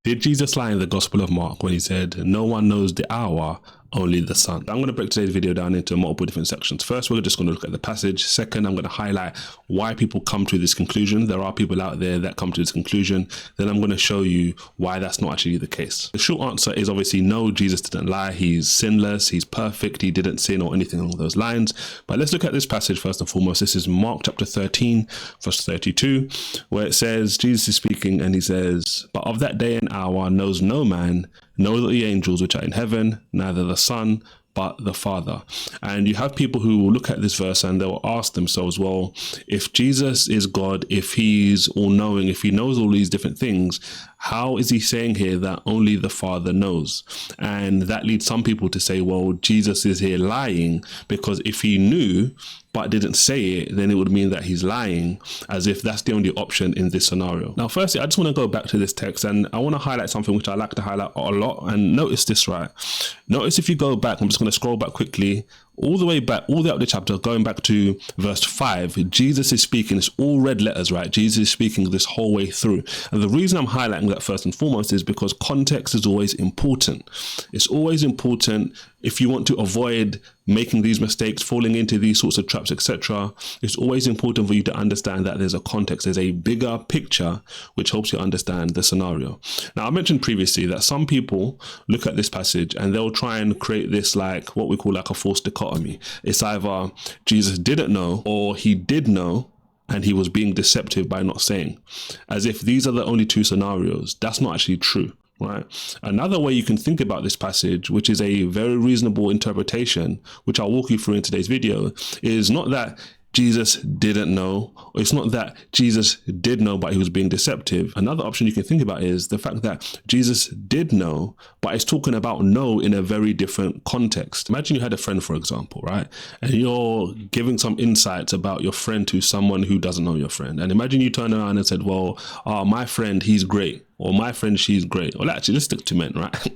Did Jesus lie in the Gospel of Mark when he said, "No one knows the hour, only the Son"? I'm going to break today's video down into multiple different sections. First, we're just going to look at the passage. Second, I'm going to highlight why people come to this conclusion. There are people out there that come to this conclusion. Then I'm going to show you why that's not actually the case. The short answer is obviously no, Jesus didn't lie. He's sinless. He's perfect. He didn't sin or anything along those lines. But let's look at this passage first and foremost. This is Mark chapter 13, verse 32, where it says, Jesus is speaking and he says, "But of that day and hour knows no man, nor the angels which are in heaven, neither the Son, but the Father." And you have people who will look at this verse and they'll ask themselves, well, if Jesus is God, if he's all-knowing, if he knows all these different things, how is he saying here that only the Father knows? And that leads some people to say, well, Jesus is here lying, because if he knew but didn't say it, then it would mean that he's lying, as if that's the only option in this scenario. Now, firstly, I just want to go back to this text and I want to highlight something which I like to highlight a lot. And notice this, right? Notice if you go back, I'm just going to scroll back quickly, all the way back, all the way up the chapter, going back to verse 5, Jesus is speaking. It's all red letters, right? Jesus is speaking this whole way through. And the reason I'm highlighting that first and foremost is because context is always important. It's always important if you want to avoid making these mistakes, falling into these sorts of traps, etc. It's always important for you to understand that there's a context, there's a bigger picture which helps you understand the scenario. Now, I mentioned previously that some people look at this passage and they'll try and create this, like what we call like a false dichotomy. It's either Jesus didn't know or he did know and he was being deceptive by not saying, as if these are the only two scenarios. That's not actually true. Right. Another way you can think about this passage, which is a very reasonable interpretation, which I'll walk you through in today's video, is not that Jesus didn't know, or it's not that Jesus did know but he was being deceptive. Another option you can think about is the fact that Jesus did know, but it's talking about know in a very different context. Imagine you had a friend, for example, right? And you're giving some insights about your friend to someone who doesn't know your friend. And imagine you turn around and said, well, my friend, he's great. Or my friend, she's great. Well, actually, let's stick to men, right?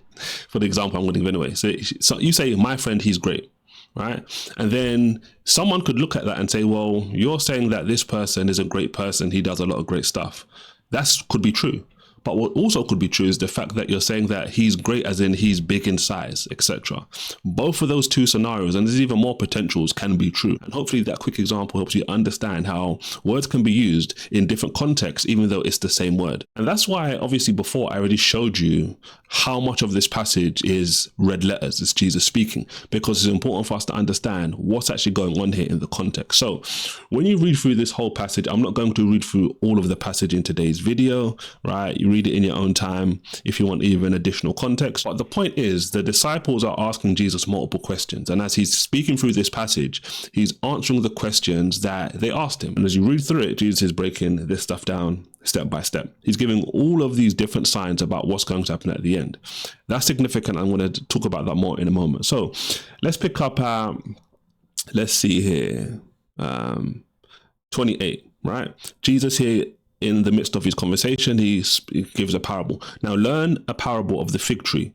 For the example I'm going to give anyway. So you say, my friend, he's great. Right. And then someone could look at that and say, well, you're saying that this person is a great person. He does a lot of great stuff. That could be true. But what also could be true is the fact that you're saying that he's great as in he's big in size, etc. Both of those two scenarios, and there's even more potentials, can be true. And hopefully that quick example helps you understand how words can be used in different contexts, even though it's the same word. And that's why, obviously, before I already showed you how much of this passage is red letters, it's Jesus speaking, because it's important for us to understand what's actually going on here in the context. So when you read through this whole passage, I'm not going to read through all of the passage in today's video, right? You read it in your own time if you want even additional context. But the point is, the disciples are asking Jesus multiple questions. And as he's speaking through this passage, he's answering the questions that they asked him. And as you read through it, Jesus is breaking this stuff down step by step. He's giving all of these different signs about what's going to happen at the end. That's significant. I'm going to talk about that more in a moment. So let's pick up, let's see here, 28, right? Jesus here, in the midst of his conversation, he gives a parable. Now learn a parable of the fig tree.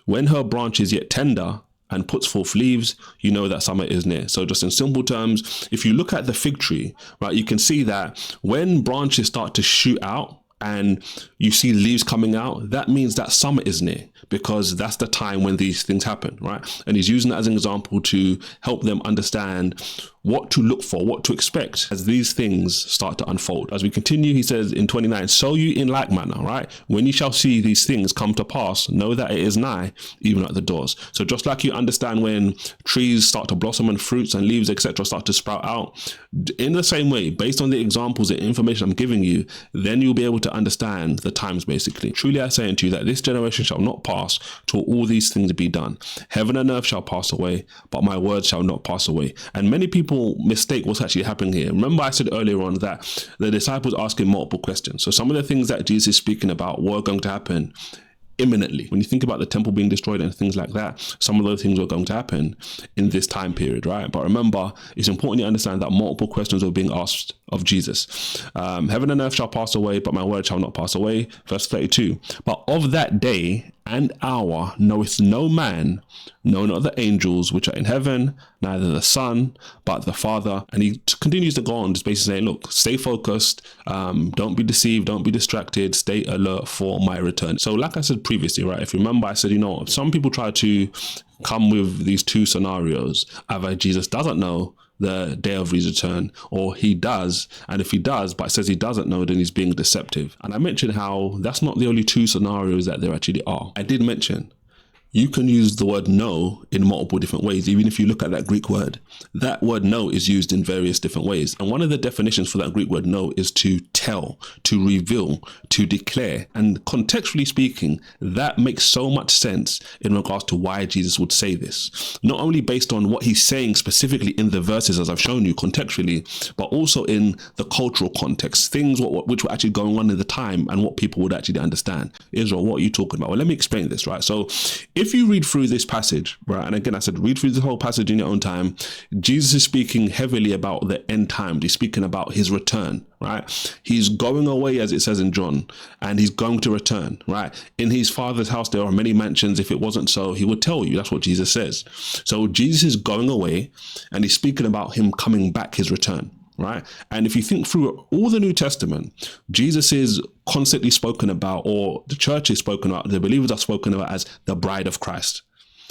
When her branch is yet tender and puts forth leaves, you know that summer is near. So just in simple terms, if you look at the fig tree, right, you can see that when branches start to shoot out and you see leaves coming out, that means that summer is near, because that's the time when these things happen, right? And he's using that as an example to help them understand what to look for, what to expect as these things start to unfold. As we continue, he says in 29, so you in like manner, right? When you shall see these things come to pass, know that it is nigh, even at the doors. So just like you understand when trees start to blossom and fruits and leaves, etc., start to sprout out, in the same way, based on the examples and information I'm giving you, then you'll be able to understand the times, basically. Truly I say unto you that this generation shall not pass till all these things be done. Heaven and earth shall pass away, but my word shall not pass away. And many people mistake what's actually happening here. Remember I said earlier on that the disciples asking multiple questions. So some of the things that Jesus is speaking about were going to happen imminently. When you think about the temple being destroyed and things like that, some of those things were going to happen in this time period, right? But remember, it's important to understand that multiple questions were being asked of Jesus. Heaven and earth shall pass away, but my word shall not pass away. Verse 32, but of that day and hour knoweth no man, no, not the angels which are in heaven, neither the Son, but the Father. And he continues to go on, just basically saying, look, stay focused, don't be deceived, don't be distracted, stay alert for my return. So like I said previously, right, if you remember, I said, some people try to come with these two scenarios. Either Jesus doesn't know the day of his return, or he does, and if he does but says he doesn't know, then he's being deceptive. And I mentioned how that's not the only two scenarios that there actually are. I did mention you can use the word know in multiple different ways. Even if you look at that Greek word, that word know is used in various different ways. And one of the definitions for that Greek word know is to tell, to reveal, to declare. And contextually speaking, that makes so much sense in regards to why Jesus would say this. Not only based on what he's saying specifically in the verses, as I've shown you contextually, but also in the cultural context, things which were actually going on in the time and what people would actually understand. Israel, what are you talking about? Well, let me explain this, right? So if you read through this passage, right, and again, I said, read through the whole passage in your own time, Jesus is speaking heavily about the end times. He's speaking about his return, right? He's going away, as it says in John, and he's going to return, right? In his Father's house, there are many mansions. If it wasn't so, he would tell you. That's what Jesus says. So Jesus is going away, and he's speaking about him coming back, his return. Right. And if you think through all the New Testament, Jesus is constantly spoken about, or the church is spoken about, the believers are spoken about as the bride of Christ.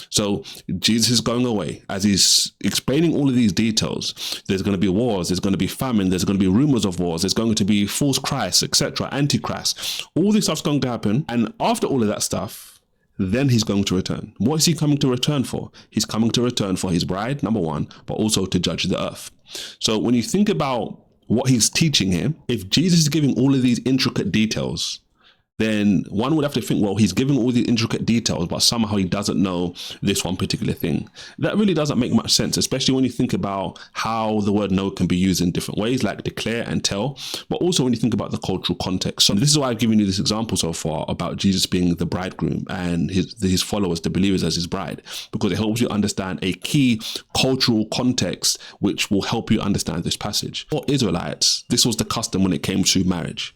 So Jesus is going away. As he's explaining all of these details, there's going to be wars, there's going to be famine, there's going to be rumors of wars, there's going to be false Christ, etc., antichrist. All this stuff's going to happen. And after all of that stuff, then he's going to return. What is he coming to return for? He's coming to return for his bride, number one, but also to judge the earth. So when you think about what he's teaching here, if Jesus is giving all of these intricate details, then one would have to think, well, he's giving all the intricate details, but somehow he doesn't know this one particular thing. That really doesn't make much sense, especially when you think about how the word know can be used in different ways, like declare and tell, but also when you think about the cultural context. So this is why I've given you this example so far about Jesus being the bridegroom and his followers, the believers, as his bride, because it helps you understand a key cultural context, which will help you understand this passage. For Israelites, this was the custom when it came to marriage.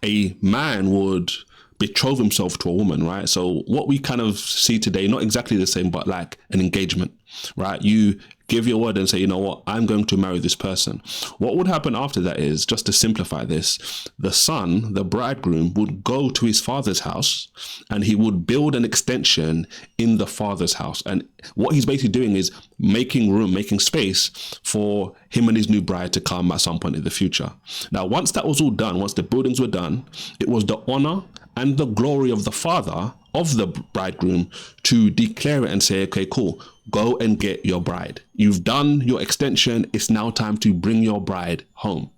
A man would betroth himself to a woman, right? So what we kind of see today, not exactly the same, but like an engagement, right? You give your word and say, you know what, I'm going to marry this person. What would happen after that is, just to simplify this, the son, the bridegroom, would go to his father's house and he would build an extension in the father's house. And what he's basically doing is making room, making space for him and his new bride to come at some point in the future. Now, once that was all done, once the buildings were done, it was the honor and the glory of the father of the bridegroom to declare it and say, okay, cool, go and get your bride. You've done your extension. It's now time to bring your bride home,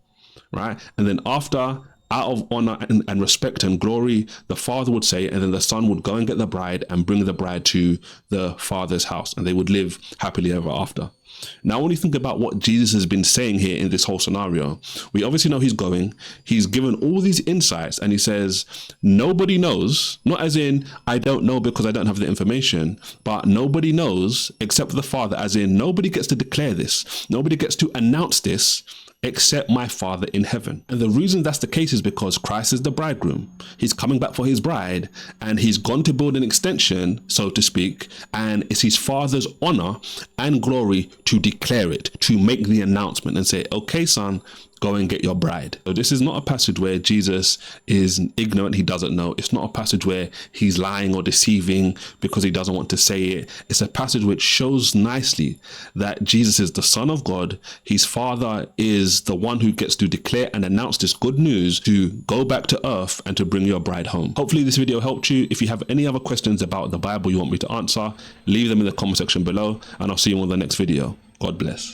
right? And then after, out of honor and respect and glory, the father would say, and then the son would go and get the bride and bring the bride to the father's house, and they would live happily ever after. Now, when you think about what Jesus has been saying here in this whole scenario, we obviously know he's given all these insights, and he says, nobody knows, not as in, I don't know because I don't have the information, but nobody knows except for the Father, as in nobody gets to declare this. Nobody gets to announce this except my Father in heaven. And the reason that's the case is because Christ is the bridegroom. He's coming back for his bride, and he's gone to build an extension, so to speak, and it's his Father's honor and glory to declare it, to make the announcement and say, okay, son, go and get your bride. So this is not a passage where Jesus is ignorant, he doesn't know. It's not a passage where he's lying or deceiving because he doesn't want to say it. It's a passage which shows nicely that Jesus is the Son of God. His Father is the one who gets to declare and announce this good news to go back to earth and to bring your bride home. Hopefully this video helped you. If you have any other questions about the Bible you want me to answer, leave them in the comment section below, and I'll see you on the next video. God bless.